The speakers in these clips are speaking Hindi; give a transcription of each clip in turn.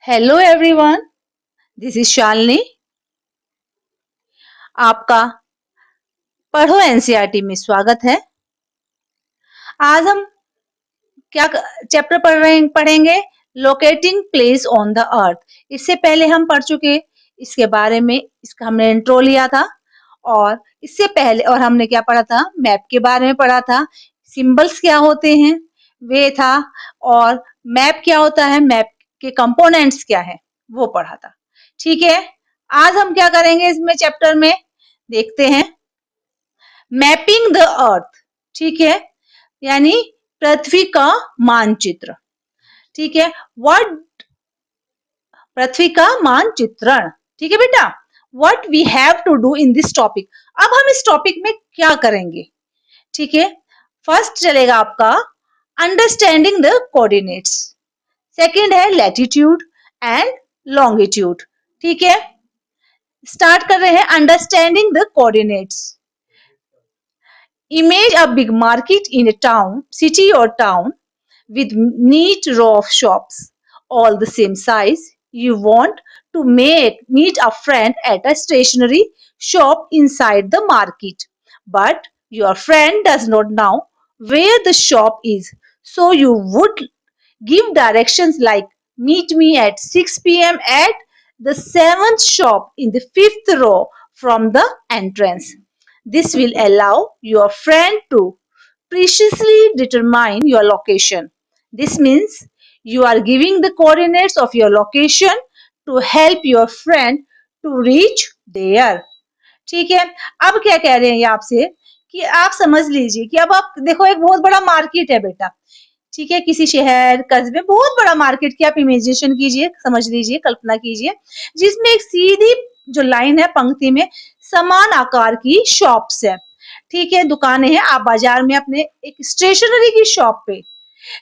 Hello everyone, this is Shalini. आपका पढ़ो एनसीईआरटी में स्वागत है। आज हम क्या चैप्टर पढ़ेंगे? Locating place on the earth. इससे पहले हम पढ़ चुके, इसके बारे में इसका हमने इंट्रो लिया था। और इससे पहले और हमने क्या पढ़ा था? मैप के बारे में पढ़ा था। सिंबल्स क्या होते हैं वे था, और मैप क्या होता है, मैप के कंपोनेंट्स क्या है वो पढ़ा था। ठीक है, आज हम क्या करेंगे इसमें चैप्टर में, देखते हैं। मैपिंग द अर्थ, ठीक है, यानी पृथ्वी का मानचित्र। ठीक है, व्हाट, पृथ्वी का मानचित्रण। ठीक है बेटा, what we have to do in this topic. अब हम इस टॉपिक में क्या करेंगे? ठीक है, फर्स्ट चलेगा आपका अंडरस्टैंडिंग द कोऑर्डिनेट्स, सेकंड है लैटिट्यूड एंड लॉन्गिट्यूड। ठीक है, स्टार्ट कर रहे हैं understanding the coordinates. Image a big market in a town, city or town with neat row of shops, all the same size. You want to meet a friend at a stationery shop inside the market, but your friend does not know where the shop is. So you would give directions like meet me at 6 p.m. at the seventh shop in the fifth row from the entrance. This will allow your friend to precisely determine your location. This means you are giving the coordinates of your location to help your friend to reach there. ठीक है, अब क्या कह रहे हैं ये आपसे कि आप समझ लीजिए कि अब आप देखो, एक बहुत बड़ा मार्केट है बेटा। ठीक है, किसी शहर कस्बे बहुत बड़ा मार्केट की आप इमेजिनेशन कीजिए, समझ लीजिए, कल्पना कीजिए, जिसमें एक सीधी जो लाइन है पंक्ति में समान आकार की शॉप्स है। ठीक है, दुकानें हैं। आप बाजार में अपने एक स्टेशनरी की शॉप पे,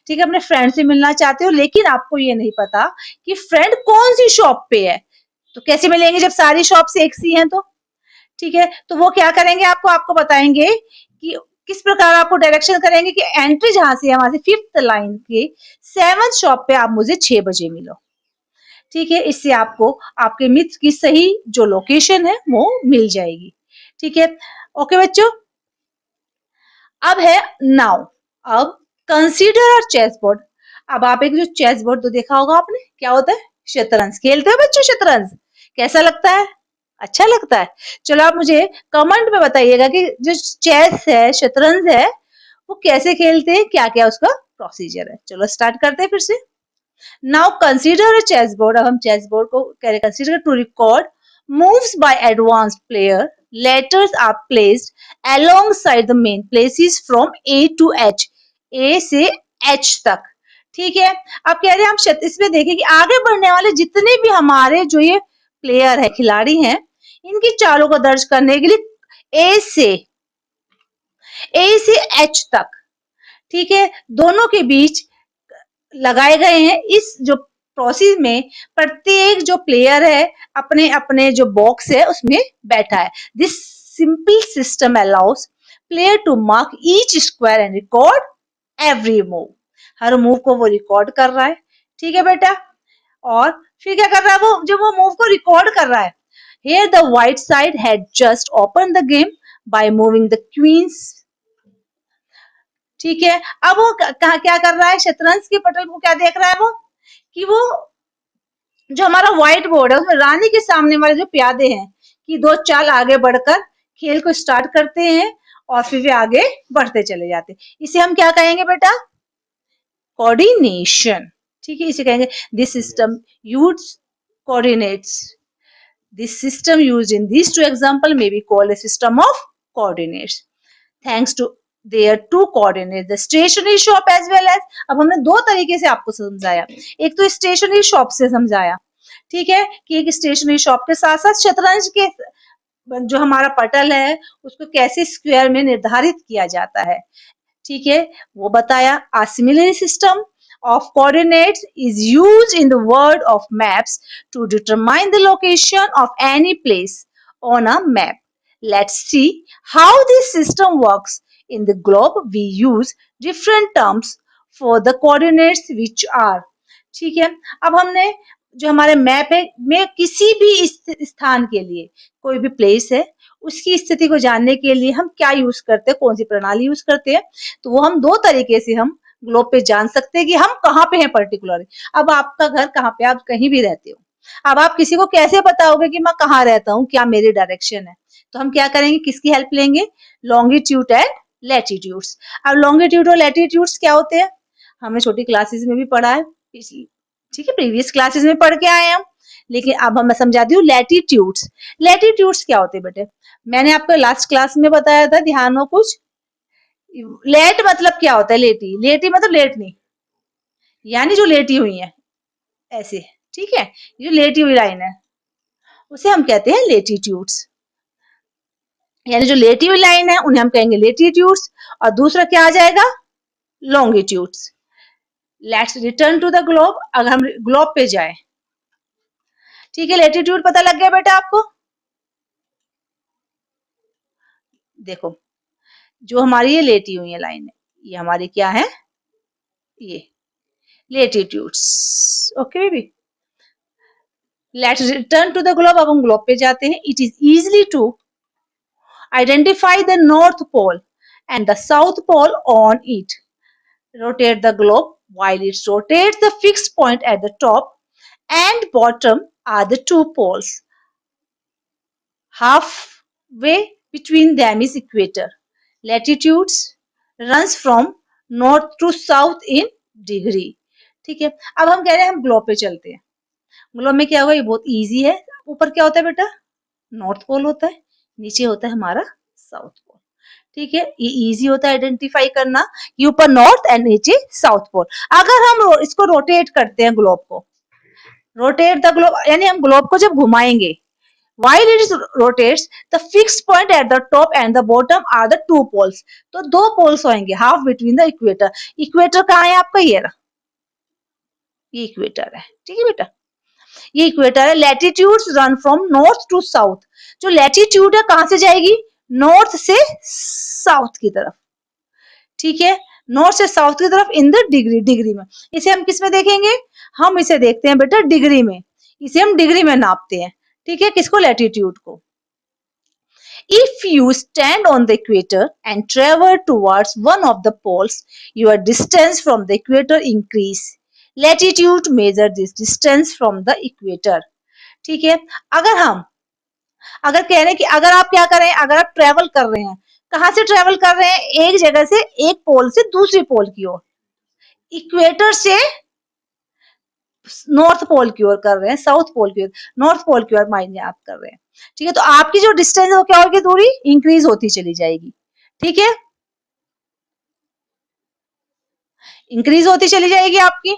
ठीक है, अपने फ्रेंड से मिलना चाहते हो, लेकिन आपको ये नहीं पता कि फ्रेंड कौन सी शॉप पे है। तो कैसे मिलेंगे जब सारी शॉप से एक सी हैं? तो ठीक है, तो वो क्या करेंगे, आपको बताएंगे कि किस प्रकार आपको डायरेक्शन करेंगे कि एंट्री जहां से है वहां से फिफ्थ लाइन के सेवंथ शॉप पे आप मुझे 6 बजे मिलो। ठीक है, इससे आपको आपके मित्र की सही जो लोकेशन है वो मिल जाएगी। ठीक है, ओके बच्चों। अब है नाउ, अब कंसीडर और चेस बोर्ड। अब आप एक जो चेस बोर्ड तो देखा होगा आपने, क्या होता है? शतरंज खेलते हो बच्चों शतरंज? कैसा लगता है? अच्छा लगता है। चलो आप मुझे कमेंट में बताइएगा कि जो चेस है, शतरंज है, वो कैसे खेलते हैं, क्या क्या उसका प्रोसीजर है। चलो स्टार्ट करते हैं फिर से। Now consider a chess board. अब हम चेस बोर्ड को कह रहे consider to record moves by advanced player. Letters are placed alongside the main places from A to H, A से H तक। ठीक है, अब कह रहे हैं हम इसमें देखें कि आगे बढ़ने वाले जितने भी हमारे जो ये प्लेयर है, खिलाड़ी हैं, इनकी चालों को दर्ज करने के लिए ए से एच तक, ठीक है, दोनों के बीच लगाए गए हैं। इस जो प्रोसेस में प्रत्येक जो प्लेयर है अपने अपने जो बॉक्स है उसमें बैठा है। This simple system allows player to mark each square and record every move. हर मूव को वो रिकॉर्ड कर रहा है। ठीक है बेटा, और फिर क्या कर रहा है वो, जब वो मूव को रिकॉर्ड कर रहा है, here the white side had just opened the game by moving the queens। ठीक है, अब वो क्या कर रहा है, शतरंज के पटल को क्या देख रहा है वो, कि वो जो हमारा व्हाइट बोर्ड है उसमें रानी के सामने वाले जो प्यादे हैं कि 2 चाल आगे बढ़कर खेल को स्टार्ट करते हैं और फिर वे आगे बढ़ते चले जाते हैं। इसे हम क्या कहेंगे बेटा? कोऑर्डिनेशन। ठीक है, इसे कहेंगे this system use coordinates. This system used in these two examples may be called a system of coordinates. Thanks to their two coordinates, the stationery shop as well as, अब हमने दो तरीके से आपको समझाया। एक तो स्टेशनरी शॉप से समझाया, ठीक है, कि एक स्टेशनरी शॉप के साथ साथ शतरंज के जो हमारा पटल है उसको कैसे स्क्वायर में निर्धारित किया जाता है। ठीक है, वो बताया। A similar system of coordinates is used in the world of maps to determine the location of any place on a map. Let's see how this system works. In the globe, we use different terms for the coordinates which are, ठीक है, अब हमने जो हमारे मैप है में किसी भी स्थान के लिए, कोई भी प्लेस है, उसकी स्थिति को जानने के लिए हम क्या यूज करते हैं, कौन सी प्रणाली यूज करते हैं, तो वो हम 2 तरीके से हम ग्लोब पे जान सकते हैं कि हम कहाँ पे हैं पर्टिकुलरली। अब आपका घर कहाँ पे, आप कहीं भी रहते हो, अब आप किसी को कैसे बताओगे कि मैं कहाँ रहता हूँ, क्या मेरी डायरेक्शन है, तो हम क्या करेंगे, किसकी हेल्प लेंगे, लॉन्गिट्यूड एंड लैटिट्यूड्स। अब लॉन्गिट्यूड और लैटिट्यूड्स क्या होते हैं, हमने छोटी क्लासेस में भी पढ़ा है, ठीक है, प्रीवियस क्लासेस में पढ़ के आए हैं हम, लेकिन अब मैं समझाती हूँ लैटिट्यूड्स। लैटिट्यूड्स क्या होते हैं बेटे, मैंने आपको लास्ट क्लास में बताया था, ध्यान हो कुछ। लेट मतलब क्या होता है, लेटी, लेटी मतलब लेटनी, यानी जो लेटी हुई है ऐसे, ठीक है, जो लेटी हुई लाइन है उसे हम कहते हैं लेटीट्यूड्स, यानी जो लेटी हुई लाइन है उन्हें हम कहेंगे लेटीट्यूड्स। और दूसरा क्या आ जाएगा, longitudes. Let's return to the globe, अगर हम ग्लोब पे जाए, ठीक है, लेटीट्यूड पता लग गया बेटा आपको। देखो, जो हमारी ये लेटी हुई है लाइन है, ये हमारी क्या है, ये latitudes. Okay baby, let's return to the globe, अब हम ग्लोब पे जाते हैं। It is easily to identify the north pole and the south pole on it, rotate the globe while it rotates, the fixed point at the top and bottom are the 2 poles. Halfway between them is equator. Latitudes runs from north to south in degree. ठीक है, अब हम कह रहे हैं हम ग्लोब पे चलते हैं। ग्लोब में क्या होगा, ये बहुत इजी है। ऊपर क्या होता है बेटा, नॉर्थ पोल होता है, नीचे होता है हमारा साउथ पोल। ठीक है, ये इजी होता है आइडेंटिफाई करना कि ऊपर नॉर्थ एंड नीचे साउथ पोल। अगर हम इसको रोटेट करते हैं ग्लोब को, रोटेट द ग्लोब यानी हम ग्लोब को जब घुमाएंगे, while it rotates the fixed point at the top and the bottom are the 2 poles, तो 2 poles होंगे half between the equator। Equator कहाँ है आपका, ये रहा, ये इक्वेटर है, ठीक है बेटा, ये इक्वेटर है। Latitudes run from north to south, जो लैटिट्यूड है कहां से जाएगी, नॉर्थ से साउथ की तरफ, ठीक है, नॉर्थ से साउथ की तरफ इन द डिग्री, डिग्री में। इसे हम किस में देखेंगे, हम इसे देखते हैं बेटा डिग्री में, इसे हम डिग्री में नापते हैं, ठीक है, किसको, लैटिट्यूड को। If you stand on the equator and travel towards one of the poles, your distance from the equator increase. Latitude measure this distance from the equator. ठीक है, अगर कह रहे हैं कि अगर आप क्या कर रहे हैं, अगर आप ट्रेवल कर रहे हैं, कहां से ट्रेवल कर रहे हैं, एक जगह से, एक पोल से दूसरी पोल की ओर, इक्वेटर से नॉर्थ पोल की ओर कर रहे हैं, साउथ पोल की ओर, नॉर्थ पोल की ओर माइंड आप कर रहे हैं, ठीक है, तो आपकी जो डिस्टेंस है वो क्या होगी, दूरी इंक्रीज होती चली जाएगी, ठीक है, इंक्रीज होती चली जाएगी आपकी।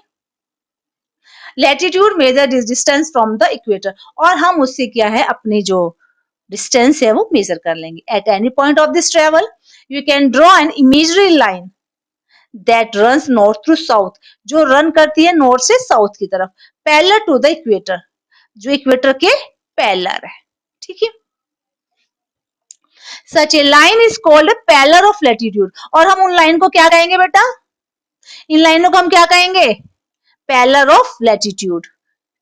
Latitude major distance from the equator, और हम उससे क्या है, अपनी जो डिस्टेंस है वो मेजर कर लेंगे। At any point of this travel you can draw an imaginary line that runs north to south, जो रन करती है नॉर्थ से साउथ की तरफ, पैरेलल टू द इक्वेटर, जो इक्वेटर के पैरेलल है, ठीक है। Such a line is called parallel of latitude, और हम उन लाइन को क्या कहेंगे बेटा, इन लाइनों को हम क्या कहेंगे, पैरेलल ऑफ लैटिट्यूड,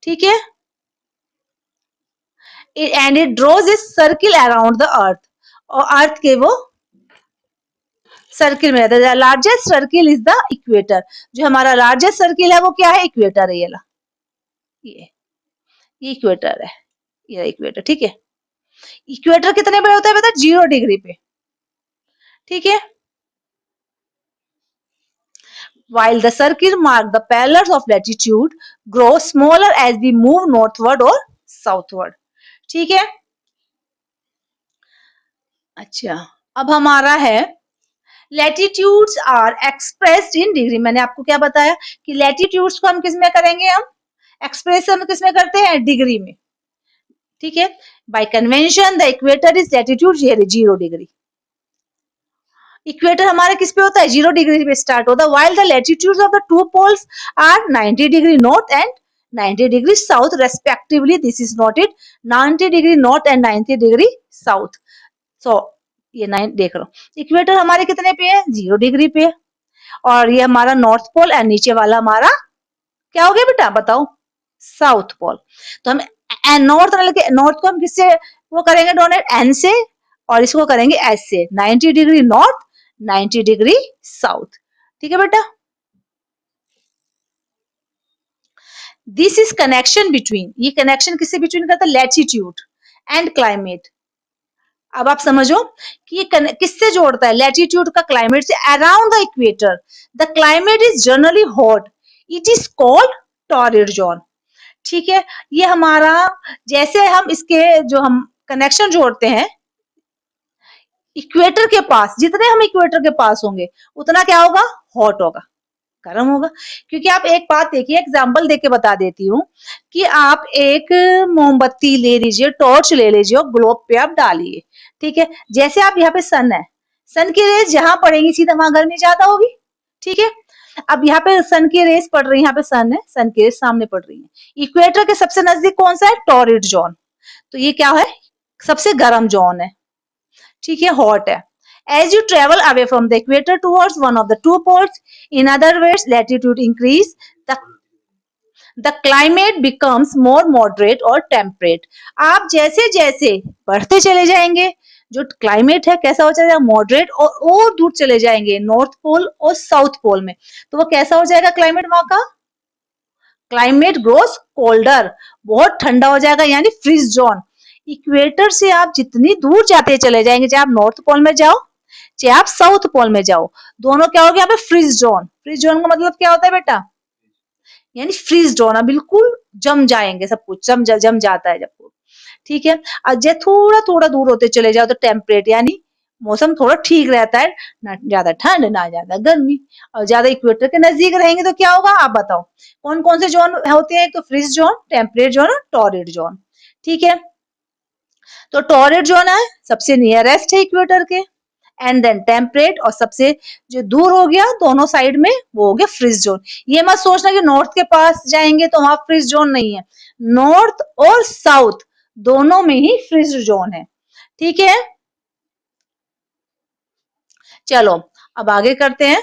ठीक है। And it draws a circle around the earth, और अर्थ के वो सर्किल में रहता है। Largest circle is the equator, जो हमारा लार्जेस्ट सर्किल है वो क्या है, इक्वेटर है, ये इक्वेटर है, ये इक्वेटर, ठीक है। इक्वेटर कितने पे होता है बेटा, 0 डिग्री पे, ठीक है। While the circle mark the parallels of latitude grow smaller as we move northward or southward, ठीक है। अच्छा, अब हमारा है latitudes are expressed in degree. मैंने आपको क्या बताया कि लैटिट्यूड्स को हम किस में करेंगे, हम एक्सप्रेस हम किस में करते हैं, डिग्री में, ठीक है। Bye convention the equator is latitude 0 degree, equator हमारे किस पे होता है, 0 डिग्री पे स्टार्ट होता है। While the latitudes of the 2 poles are 90 degree north and 90 degree south respectively, this is noted 90 degree north and 90 degree south. So ये 9 देख लो, इक्वेटर हमारे कितने पे है, 0 डिग्री पे, और ये हमारा नॉर्थ पोल एंड नीचे वाला हमारा क्या हो गया बेटा, बताओ, साउथ पोल। तो हम नॉर्थ नॉर्थ को हम किससे वो करेंगे डोनेट, एन से, और इसको करेंगे एस से, 90 डिग्री नॉर्थ, 90 डिग्री साउथ। ठीक है बेटा। दिस इज कनेक्शन बिटवीन, ये कनेक्शन किससे बिटवीन करता है, लैटिट्यूड एंड क्लाइमेट। अब आप समझो कि ये किससे जोड़ता है, लैटिट्यूड का क्लाइमेट से, around the equator the climate is generally hot, it is called torrid zone. ठीक है, ये हमारा, जैसे हम इसके जो हम कनेक्शन जोड़ते हैं इक्वेटर के पास, जितने हम इक्वेटर के पास होंगे उतना क्या होगा, हॉट होगा, गर्म होगा। क्योंकि आप एक बात देखिए, एग्जांपल देके बता देती हूँ कि आप एक मोमबत्ती ले लीजिए, टॉर्च ले लीजिए और ग्लोब पे आप डालिए। ठीक है, जैसे आप यहाँ पे सन है, सन की रेस जहां पड़ेगी सीधा वहां गर्मी ज्यादा होगी। ठीक है, अब यहाँ पे सन की रेस पड़ रही है, यहाँ पे सन है, सन की रेस सामने पड़ रही है। इक्वेटर के सबसे नजदीक कौन सा है, टॉरिड जोन। तो ये क्या है, सबसे गर्म जोन है। ठीक है, हॉट है। As you travel away from the equator towards one of the two poles, in other words, latitude increase, the the climate becomes more moderate or temperate. आप जैसे जैसे बढ़ते चले जाएंगे, जो क्लाइमेट है कैसा हो जाएगा, मॉडरेट, और दूर चले जाएंगे नॉर्थ पोल और साउथ पोल में, तो वो कैसा हो जाएगा क्लाइमेट वहां का, क्लाइमेट ग्रोस कोल्डर, बहुत ठंडा हो जाएगा, यानी फ्रीज जोन। इक्वेटर से आप जितनी दूर जाते चले जाएंगे, चाहे आप नॉर्थ पोल में जाओ चाहे आप साउथ पोल में जाओ, दोनों क्या हो गया, यहाँ पे फ्रीज जोन। फ्रीज जोन का मतलब क्या होता है बेटा, यानी फ्रीज जोन, बिल्कुल जम जाएंगे, सब कुछ जम जाता है जब। ठीक है, और जो थोड़ा थोड़ा दूर होते चले जाओ तो टेम्परेट, यानी मौसम थोड़ा ठीक रहता है, ना ज्यादा ठंड ना ज्यादा गर्मी। और ज्यादा इक्वेटर के नजदीक रहेंगे तो क्या होगा, आप बताओ कौन कौन से जोन होते हैं, तो फ्रीज जोन, टेम्परेट जोन और टॉरिड जोन। ठीक है, तो टॉरिड जोन है सबसे नियरेस्ट है इक्वेटर के, एंड देन टेम्परेट, और सबसे जो दूर हो गया दोनों साइड में वो हो गया फ्रीज जोन। ये मत सोचना कि नॉर्थ के पास जाएंगे तो वहां फ्रीज जोन नहीं है, नॉर्थ और साउथ दोनों में ही फ्रीज जोन है। ठीक है, चलो अब आगे करते हैं।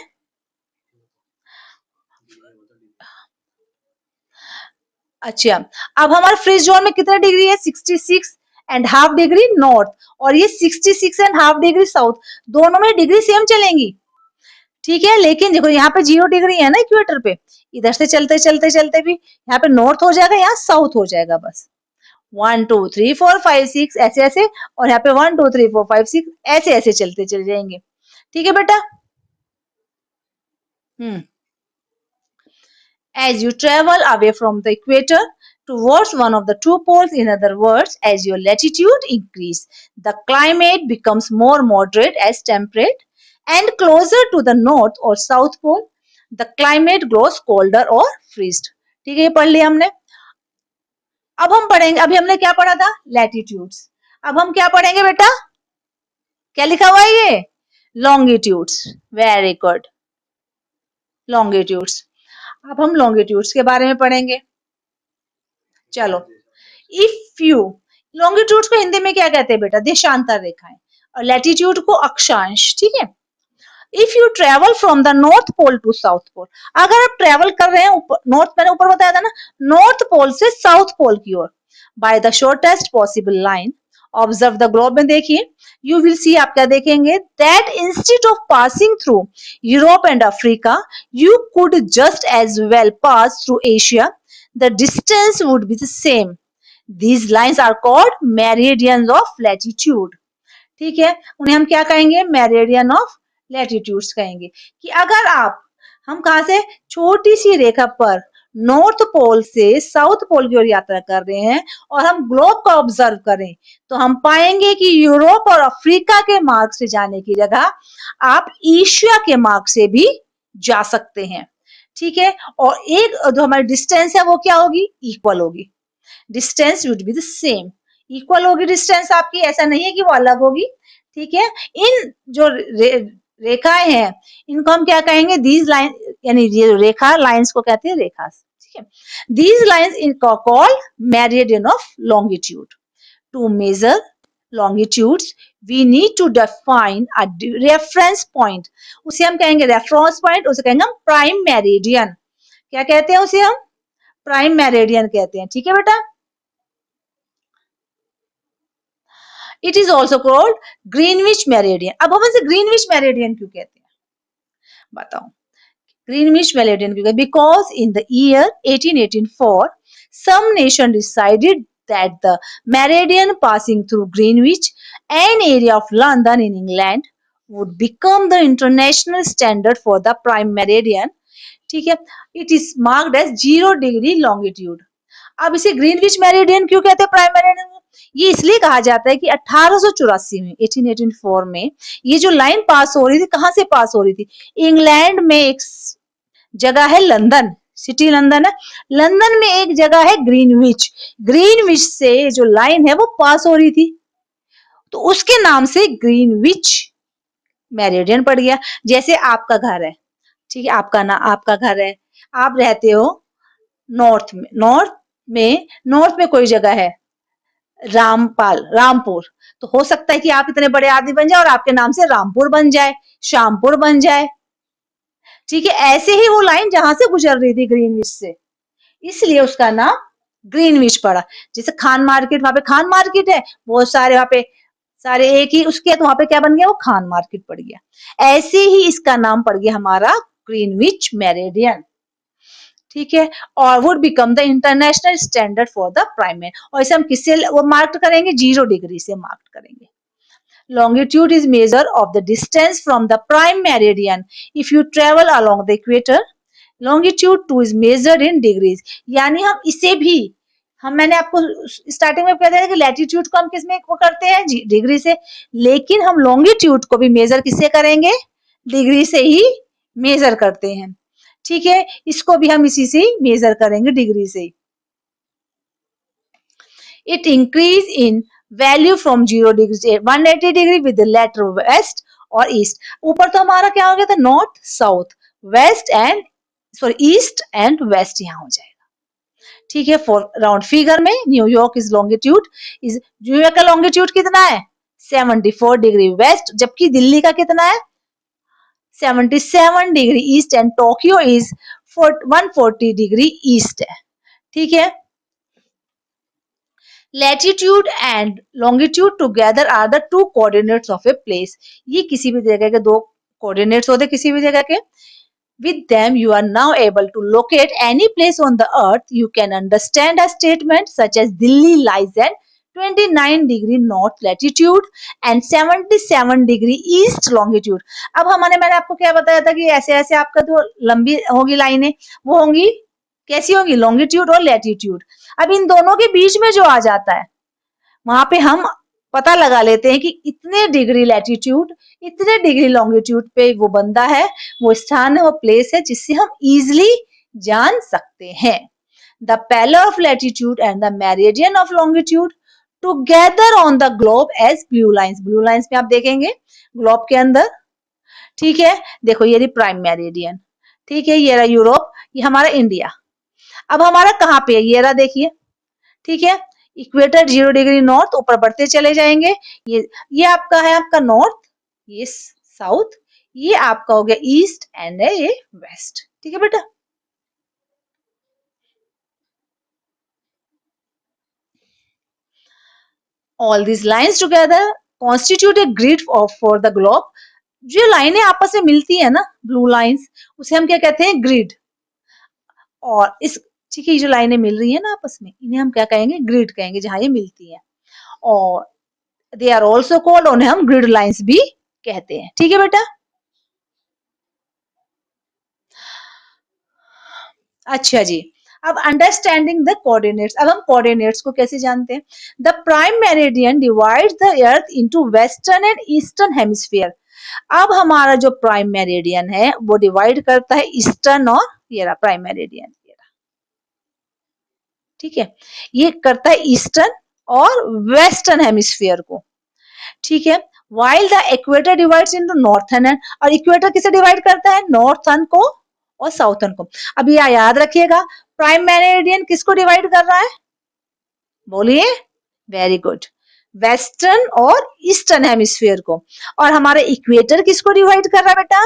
अच्छा, अब हमारे फ्रीज जोन में कितना डिग्री है, 66.5 डिग्री नॉर्थ, और ये 66.5 डिग्री साउथ, दोनों में डिग्री सेम चलेंगी। ठीक है, लेकिन देखो यहाँ पे 0 डिग्री है ना इक्वेटर पे, इधर से चलते चलते चलते भी यहाँ पे नॉर्थ हो जाएगा, यहाँ साउथ हो जाएगा बस। 1 2 3 4 5 6 ऐसे ऐसे, और यहाँ पे 1 2 3 4 5 6 ऐसे ऐसे चलते चले जाएंगे। ठीक है बेटा। हम्म, as you travel away from the equator towards one of the two poles, in other words, as your latitude increase, the climate becomes more moderate as temperate, and closer to the north or south pole, the climate grows colder or freezed. ठीक है, ये पढ़ लिया हमने। अब हम पढ़ेंगे, अभी हमने क्या पढ़ा था, लैटिट्यूड्स। अब हम क्या पढ़ेंगे बेटा, क्या लिखा हुआ है ये, लॉन्गिट्यूड्स। Very good, longitudes. अब हम लॉन्गिट्यूड्स के बारे में पढ़ेंगे। चलो, इफ यू, लॉन्गिट्यूड को हिंदी में क्या कहते हैं बेटा, देशांतर रेखाएं, और लैटिट्यूड को अक्षांश। ठीक है, if you travel from the north pole to south pole, अगर आप ट्रेवल कर रहे हैं नॉर्थ, मैंने ऊपर बताया था ना, नॉर्थ पोल से साउथ पोल की ओर, by the shortest possible line, observe the globe में देखिए, यू विल सी, आप क्या देखेंगे, that instead of passing through Europe and Africa, you could just as well pass through Asia, the distance would be the same. These lines are called meridians of latitude. ठीक है, उन्हें हम क्या कहेंगे, मेरिडियन ऑफ लैटिट्यूड्स कहेंगे। कि अगर आप, हम कहा से छोटी सी रेखा पर नॉर्थ पोल से साउथ पोल की ओर यात्रा कर रहे हैं और हम ग्लोब को ऑब्जर्व करें, तो हम पाएंगे कि यूरोप और अफ्रीका के मार्ग से जाने की जगह आप एशिया के मार्ग से भी जा सकते हैं। ठीक है, और एक जो हमारी डिस्टेंस है वो क्या होगी, इक्वल होगी, distance would be the same, equal होगी डिस्टेंस आपकी, ऐसा नहीं है कि वो अलग होगी। ठीक है, इन जो रेखाएं हैं इनको हम क्या कहेंगे, दीज लाइन, यानी ये रेखा लाइंस को कहते हैं रेखा। ठीक है, दीज लाइंस इनको called meridian of longitude. To measure longitudes we need to define a reference point, उसे हम कहेंगे रेफरेंस पॉइंट, उसे कहेंगे हम प्राइम मेरिडियन। क्या कहते हैं उसे हम, प्राइम मेरिडियन कहते हैं। ठीक है बेटा। It is also called Greenwich meridian. अब हम इसे ग्रीनविच मेरिडियन क्यों कहते हैं बताओ। Greenwich Meridian because in the year 1884 some nation decided that the meridian passing through Greenwich, an area of London in England, would become the international standard for the prime meridian. ठीक है। It is marked as 0 degree longitude. अब इसे ग्रीनविच मेरिडियन क्यों कहते हैं प्राइम मेरिडियन? ये इसलिए कहा जाता है कि 1884 में 1884 में ये जो लाइन पास हो रही थी, कहाँ से पास हो रही थी? इंग्लैंड में एक जगह है लंदन, सिटी लंदन है, लंदन में एक जगह है ग्रीनविच, ग्रीनविच से जो लाइन है वो पास हो रही थी, तो उसके नाम से ग्रीनविच मेरिडियन पड़ गया। जैसे आपका घर है, ठीक है, आपका घर है, आप रहते हो नॉर्थ में, नॉर्थ में कोई जगह है रामपुर, तो हो सकता है कि आप इतने बड़े आदमी बन जाए और आपके नाम से रामपुर बन जाए, शामपुर बन जाए। ठीक है, ऐसे ही वो लाइन जहां से गुजर रही थी ग्रीनविच से, इसलिए उसका नाम ग्रीनविच पड़ा। जैसे खान मार्केट, वहां पे खान मार्केट है, बहुत सारे वहां पे सारे एक ही उसके, तो वहां पे क्या बन गया? वो खान मार्केट पड़ गया। ऐसे ही इसका नाम पड़ गया हमारा ग्रीनविच मेरिडियन। ठीक है, और would become the international standard for the prime meridian. और इसे हम किससे वो मार्क करेंगे? 0 डिग्री से मार्क करेंगे। Longitude is measure of the distance from the prime meridian if you travel along the equator. Longitude too is measured in degrees. यानी हम इसे भी, मैंने आपको स्टार्टिंग में कहते हैं कि लैटिट्यूड को हम किस में वो करते हैं? डिग्री से, लेकिन हम लॉन्गिट्यूड को भी मेजर किससे करेंगे? डिग्री से ही मेजर करते हैं। ठीक है, इसको भी हम इसी से ही मेजर करेंगे, डिग्री से। It increase in value from 0 degree to 180 degree with the lateral west और ईस्ट। ऊपर तो हमारा क्या हो गया था? North south, west and east and west यहाँ हो जाएगा। ठीक है, फॉर राउंड फिगर में New York is longitude is, New York का लॉन्गिट्यूड कितना है? 74 डिग्री वेस्ट, जबकि दिल्ली का कितना है? 77 degree east and Tokyo is 140 degree east है। ठीक है, Latitude and longitude together are the two coordinates of a place. ये किसी भी जगह के दो coordinates होते, किसी भी जगह के। With them you are now able to locate any place on the earth. You can understand a statement such as Delhi lies at 29 degree north latitude and 77 degree east longitude. अब मैंने आपको क्या बताया था कि ऐसे ऐसे आपका जो लंबी होगी लाइनें, वो होंगी कैसी होगी? लॉन्गिट्यूड और लैटिट्यूड। अब इन दोनों के बीच में जो आ जाता है, वहां पे हम पता लगा लेते हैं कि इतने डिग्री लैटिट्यूड, इतने डिग्री लॉन्गिट्यूड पे वो बंदा है, वो स्थान है, वो प्लेस है, जिससे हम इजिली जान सकते हैं। The parallel of latitude and the meridian of longitude together on the globe as blue lines. Blue lines में आप देखेंगे ग्लोब के अंदर। ठीक है, देखो ये रही प्राइम मेरिडियन, ठीक है, ये रहा यूरोप, ये हमारा इंडिया। अब हमारा कहाँ पे है? ये रहा देखिए, ठीक है, इक्वेटर 0 डिग्री नॉर्थ, ऊपर बढ़ते चले जाएंगे। ये आपका है, आपका नॉर्थ, ये साउथ, ये आपका हो गया ईस्ट एंड ये वेस्ट। ठीक है बेटा। All this lines together constitute a grid for the globe. जो लाइनें आपस में मिलती है ना, ब्लू लाइंस, उसे हम क्या कहते हैं? ग्रिड। और इस, ठीक है, जो लाइनें मिल रही है ना आपस में, इन्हें हम क्या कहेंगे? ग्रिड कहेंगे, जहां ये मिलती है। और दे आर ऑल्सो कॉल्ड, उन्हें हम ग्रिड लाइंस भी कहते हैं। ठीक है बेटा। अच्छा जी, अब अंडरस्टैंडिंग द कोऑर्डिनेट्स। अब हम कोऑर्डिनेट्स को कैसे जानते हैं? The prime meridian divides the earth into western and eastern hemisphere. अब हमारा जो प्राइम मेरिडियन है वो डिवाइड करता है ईस्टर्न और, ये रहा प्राइम मेरिडियन, ठीक है, ये करता है ईस्टर्न और वेस्टर्न हेमिस्फीयर को। ठीक है, while the equator divides into northern और इक्वेटर किसे डिवाइड करता है? नॉर्थर्न को और साउथर्न को। अब ये याद रखिएगा, प्राइम मेरिडियन किसको डिवाइड कर रहा है? बोलिए। वेरी गुड, वेस्टर्न और ईस्टर्न हेमिस्फीयर को। और हमारा इक्वेटर किसको डिवाइड कर रहा है बेटा?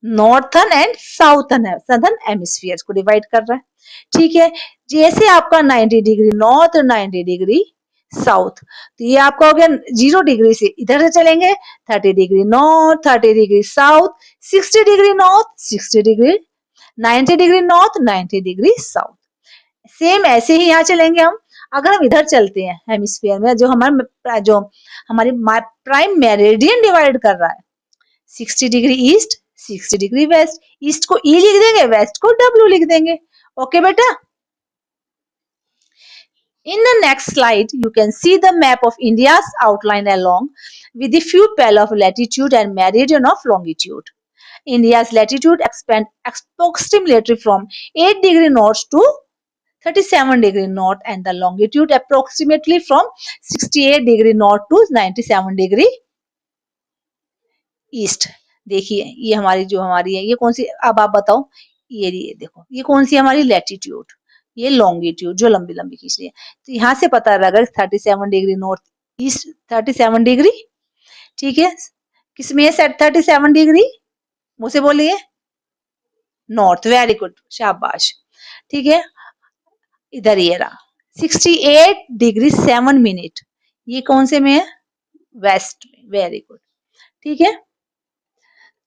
नॉर्थर्न एंड सदर्न हेमिस्फीयर को डिवाइड कर रहा है। ठीक है, जैसे आपका 90 डिग्री नॉर्थ और 90 डिग्री साउथ, तो ये आपका हो गया 0 डिग्री से इधर से चलेंगे 30 degree north, 30 degree south, 60 degree north, 60 degree, 90 degree north, 90 degree south. Same ऐसे ही यहाँ चलेंगे हम। अगर हम इधर चलते हैं हेमिस्फीयर में, जो हमारी प्राइम मेरिडियन डिवाइड कर रहा है, 60 degree east, 60 degree west, east को ई लिख देंगे, वेस्ट को डब्ल्यू लिख देंगे। ओके बेटा। In the next slide, you can see the map of India's outline along with the few parallel of latitude and meridian of longitude. India's latitude expand approximately from 8 degree north to 37 degree north and the longitude approximately from 68 degree north to 97 degree east. देखिए ये हमारी है, ये कौन सी, अब आप बताओ, ये देखो ये कौन सी हमारी लैटिट्यूड, ये लॉन्गिट्यूड जो लंबी लंबी खींच रही है। तो यहाँ से पता लगा 37 डिग्री नॉर्थ ईस्ट, 37 डिग्री, ठीक है, किसमें है 37 डिग्री, मुझसे बोलिए, नॉर्थ, वेरी गुड, शाबाश। ठीक है, इधर ये रहा 68 डिग्री 7 मिनट, ये कौन से में है, वेस्ट में, वेरी गुड। ठीक है,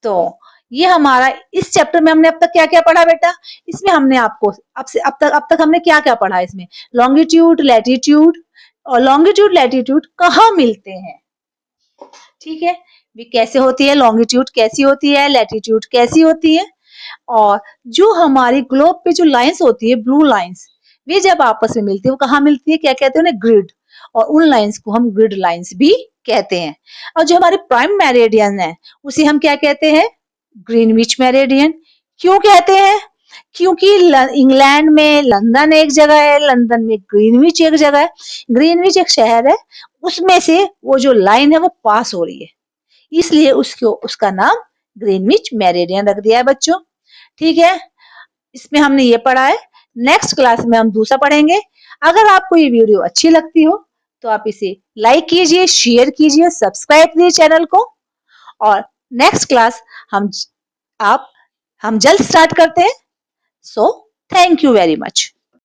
तो ये हमारा इस चैप्टर में हमने अब तक क्या क्या पढ़ा बेटा, इसमें हमने आपको अब तक हमने क्या क्या पढ़ा, इसमें लॉन्गिट्यूड लैटिट्यूड, और लॉन्गिट्यूड लैटिट्यूड कहाँ मिलते हैं, ठीक है, भी कैसे होती है, लॉन्गिट्यूड कैसी होती है, लैटिट्यूड कैसी होती है, और जो हमारी ग्लोब पे जो लाइंस होती है, ब्लू लाइंस, वे जब आपस में मिलती है वो कहाँ मिलती है, क्या कहते हैं उन्हें, ग्रिड, और उन लाइंस को हम ग्रिड लाइंस भी कहते हैं। और जो हमारे प्राइम मेरिडियन है उसे हम क्या कहते हैं, ग्रीनविच मेरिडियन। क्यों कहते हैं, क्योंकि इंग्लैंड में लंदन एक जगह है, लंदन में ग्रीनविच एक जगह है, ग्रीनविच एक शहर है, उसमें से वो जो लाइन है वो पास हो रही है, इसलिए उसका नाम ग्रीनविच मेरिडियन रख दिया है बच्चों। ठीक है, इसमें हमने ये पढ़ा है। नेक्स्ट क्लास में हम दूसरा पढ़ेंगे। अगर आपको ये वीडियो अच्छी लगती हो तो आप इसे लाइक कीजिए, शेयर कीजिए, सब्सक्राइब कीजिए चैनल को, और नेक्स्ट क्लास हम आप हम जल्द स्टार्ट करते हैं। So thank you very much.